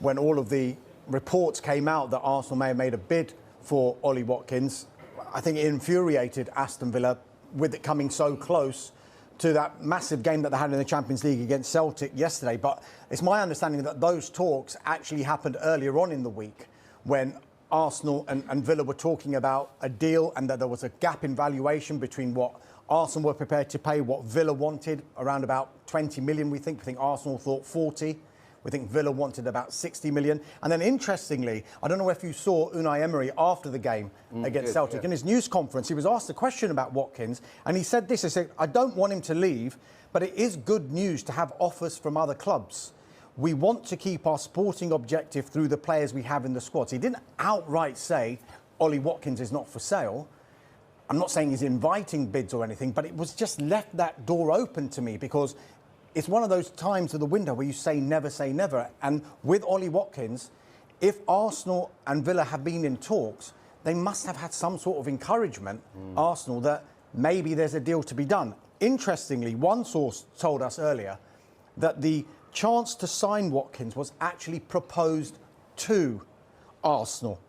when all of the reports came out that Arsenal may have made a bid for Ollie Watkins, I think it infuriated Aston Villa with it coming so close to that massive game that they had in the Champions League against Celtic yesterday. But it's my understanding that those talks actually happened earlier on in the week when Arsenal and Villa were talking about a deal, and that there was a gap in valuation between what Arsenal were prepared to pay, what Villa wanted, around about 20 million, we think. I think Arsenal thought 40. We think Villa wanted about 60 million. And then interestingly, I don't know if you saw Unai Emery after the game against Celtic. In his news conference, he was asked a question about Watkins, and he said this, he said, I don't want him to leave, but it is good news to have offers from other clubs. We want to keep our sporting objective through the players we have in the squad. So he didn't outright say Ollie Watkins is not for sale. I'm not saying he's inviting bids or anything, but it was just left that door open to me, because it's one of those times of the window where you say never. And with Ollie Watkins, if Arsenal and Villa have been in talks, they must have had some sort of encouragement, Arsenal, that maybe there's a deal to be done. Interestingly, one source told us earlier that the chance to sign Watkins was actually proposed to Arsenal.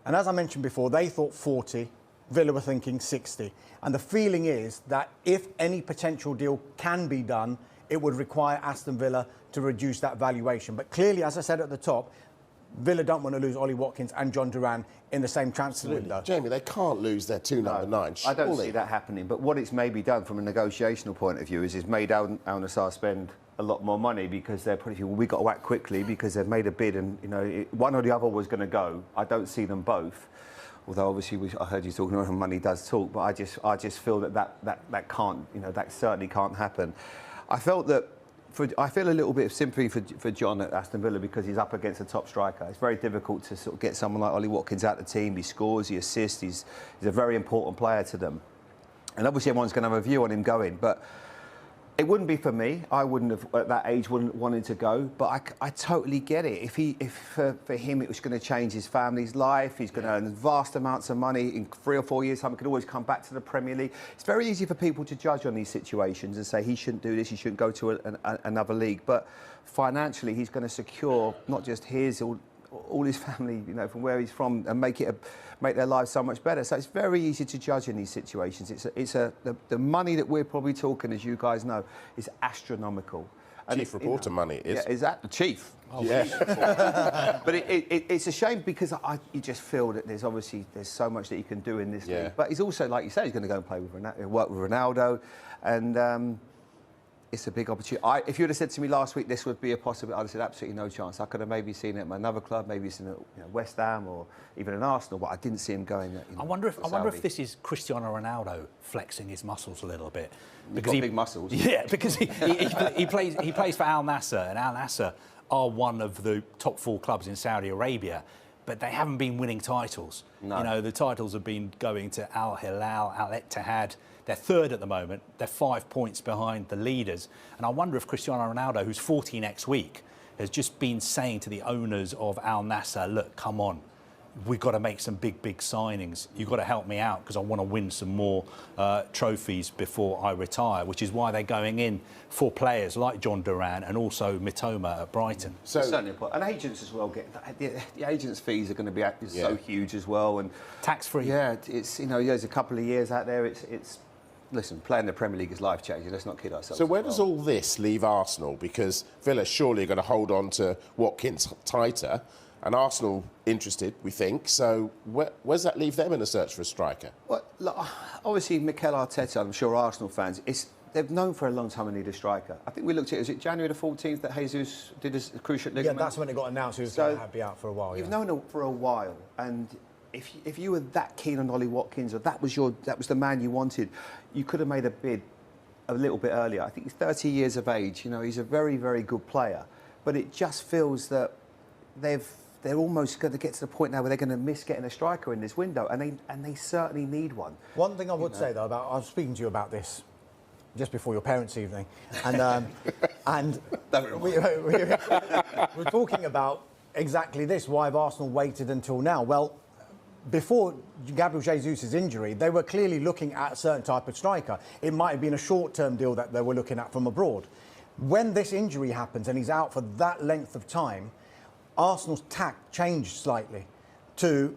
And as I mentioned before, they thought 40, Villa were thinking 60. And the feeling is that if any potential deal can be done, it would require Aston Villa to reduce that valuation. But clearly, as I said at the top, Villa don't want to lose Ollie Watkins and John Duran in the same transfer window. Jamie, they can't lose their two number nines. I don't see that happening. But what it's maybe done from a negotiational point of view is it's made Al Nassr spend a lot more money, because they're pretty well, we got to act quickly because they've made a bid, and one or the other was going to go. I don't see them both. Although obviously I heard you talking about money does talk, but I just feel that can't, that certainly can't happen. I felt that. I feel a little bit of sympathy for John at Aston Villa, because he's up against a top striker. It's very difficult to sort of get someone like Ollie Watkins out of the team. He scores, he assists, he's a very important player to them. And obviously everyone's going to have a view on him going, but it wouldn't be for me. I wouldn't have, at that age, wouldn't wanted to go. But I totally get it. If for him it was going to change his family's life, he's going to earn vast amounts of money in 3 or 4 years' time. He could always come back to the Premier League. It's very easy for people to judge on these situations and say he shouldn't do this, he shouldn't go to another league. But financially, he's going to secure not just his, all his family, from where he's from, and make their lives so much better. So it's very easy to judge in these situations. The money that we're probably talking, as you guys know, is astronomical. And Chief reporter money is. Yeah, is that the chief? Oh, yeah. But it's a shame, because you just feel that there's so much that he can do in this league. But he's also, like you say, he's going to go and play with work with Ronaldo, and it's a big opportunity. If you would have said to me last week this would be a possibility, I'd have said absolutely no chance. I could have maybe seen it at another club, maybe seen it at West Ham or even an Arsenal, but I didn't see him going. I wonder if this is Cristiano Ronaldo flexing his muscles a little bit, because he big muscles. Yeah, because he plays for Al Nassr, and Al Nassr are one of the top 4 clubs in Saudi Arabia, but they haven't been winning titles. No. The titles have been going to Al Hilal, Al Ittihad. They're third at the moment. They're 5 points behind the leaders. And I wonder if Cristiano Ronaldo, who's 40 next week, has just been saying to the owners of Al Nassr, look, come on, we've got to make some big signings. You've got to help me out, because I want to win some more trophies before I retire, which is why they're going in for players like John Duran and also Mitoma at Brighton. So certainly, and agents as well get the agents' fees are going to be so huge as well, and tax-free. Yeah, it's there's a couple of years out there. It's listen, playing the Premier League is life-changing. Let's not kid ourselves. So where does all this leave Arsenal? Because Villa surely are going to hold on to Watkins tighter, and Arsenal interested, we think. So where's that leave them in the search for a striker? Well, look, obviously, Mikel Arteta, I'm sure Arsenal fans, they've known for a long time they need a striker. I think we looked at it, was it January the 14th that Jesus did his cruciate ligament? Yeah, that's when it got announced he was going to be out for a while. You've known it for a while, and if you were that keen on Ollie Watkins, or that was the man you wanted, you could have made a bid a little bit earlier. I think he's 30 years of age. He's a very, very good player, but it just feels that they're almost going to get to the point now where they're going to miss getting a striker in this window, and they certainly need one. One thing I would say though, I was speaking to you about this just before your parents' evening, and we're talking about exactly this. Why have Arsenal waited until now? Well, before Gabriel Jesus' injury, they were clearly looking at a certain type of striker. It might have been a short-term deal that they were looking at from abroad. When this injury happens and he's out for that length of time, Arsenal's tack changed slightly to,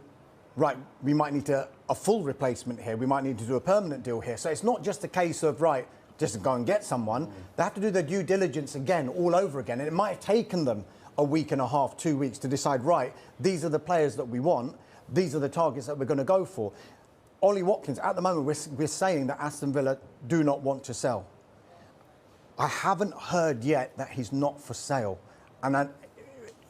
right, we might need a full replacement here, we might need to do a permanent deal here. So it's not just a case of, right, just go and get someone. They have to do their due diligence again, all over again. And it might have taken them a week and a half, 2 weeks to decide, right, these are the players that we want, these are the targets that we're going to go for. Ollie Watkins, at the moment, we're saying that Aston Villa do not want to sell. I haven't heard yet that he's not for sale. And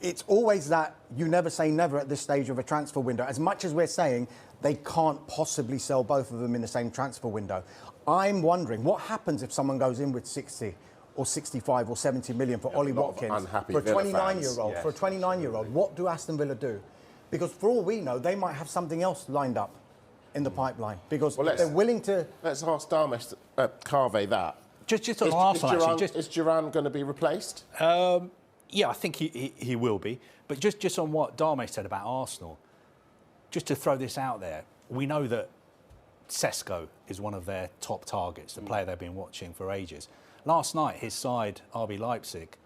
it's always that you never say never at this stage of a transfer window. As much as we're saying they can't possibly sell both of them in the same transfer window. I'm wondering, what happens if someone goes in with 60 or 65 or 70 million for Ollie Watkins? For a 29-year-old, yes. for a 29-year-old, what do Aston Villa do? Because for all we know, they might have something else lined up in the pipeline. Because they're willing to... Let's ask Darmesh Carve that. Just on Arsenal, actually. Is Duran going to be replaced? Yeah, I think he will be. But just on what Darmesh said about Arsenal, just to throw this out there, we know that Sesko is one of their top targets, the player they've been watching for ages. Last night, his side, RB Leipzig,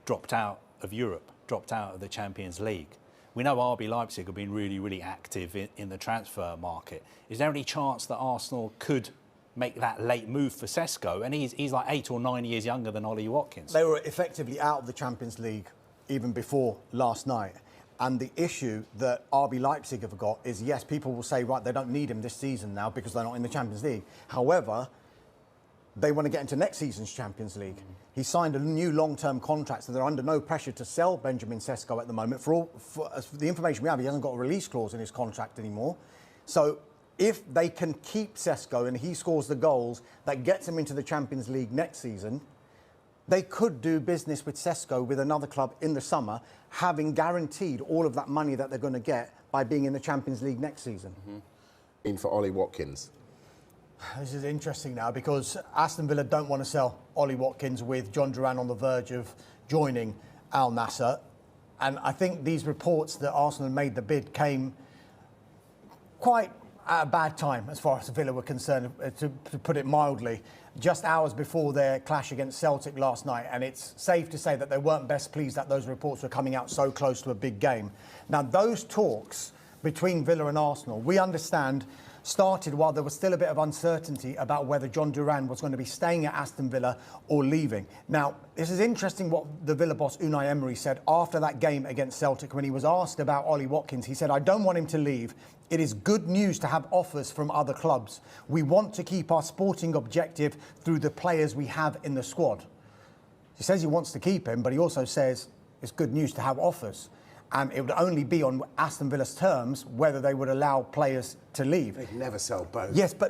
dropped out of Europe, dropped out of the Champions League. We know RB Leipzig have been really, really active in the transfer market. Is there any chance that Arsenal could make that late move for Sesko? And he's like 8 or 9 years younger than Ollie Watkins. They were effectively out of the Champions League even before last night. And the issue that RB Leipzig have got is, yes, people will say, right, they don't need him this season now because they're not in the Champions League. However, they want to get into next season's Champions League. He signed a new long-term contract, so they're under no pressure to sell Benjamin Sesko at the moment. For the information we have, he hasn't got a release clause in his contract anymore. So if they can keep Sesko and he scores the goals that gets him into the Champions League next season, they could do business with Sesko with another club in the summer, having guaranteed all of that money that they're going to get by being in the Champions League next season. In for Ollie Watkins. This is interesting now because Aston Villa don't want to sell Ollie Watkins with John Duran on the verge of joining Al Nassr. And I think these reports that Arsenal made the bid came quite at a bad time as far as Villa were concerned, to put it mildly, just hours before their clash against Celtic last night. And it's safe to say that they weren't best pleased that those reports were coming out so close to a big game. Now, those talks between Villa and Arsenal, we understand, started while there was still a bit of uncertainty about whether John Duran was going to be staying at Aston Villa or leaving. Now, this is interesting what the Villa boss Unai Emery said after that game against Celtic when he was asked about Ollie Watkins. He said, I don't want him to leave. It is good news to have offers from other clubs. We want to keep our sporting objective through the players we have in the squad. He says he wants to keep him, but he also says it's good news to have offers. And it would only be on Aston Villa's terms whether they would allow players to leave. They'd never sell both. Yes, but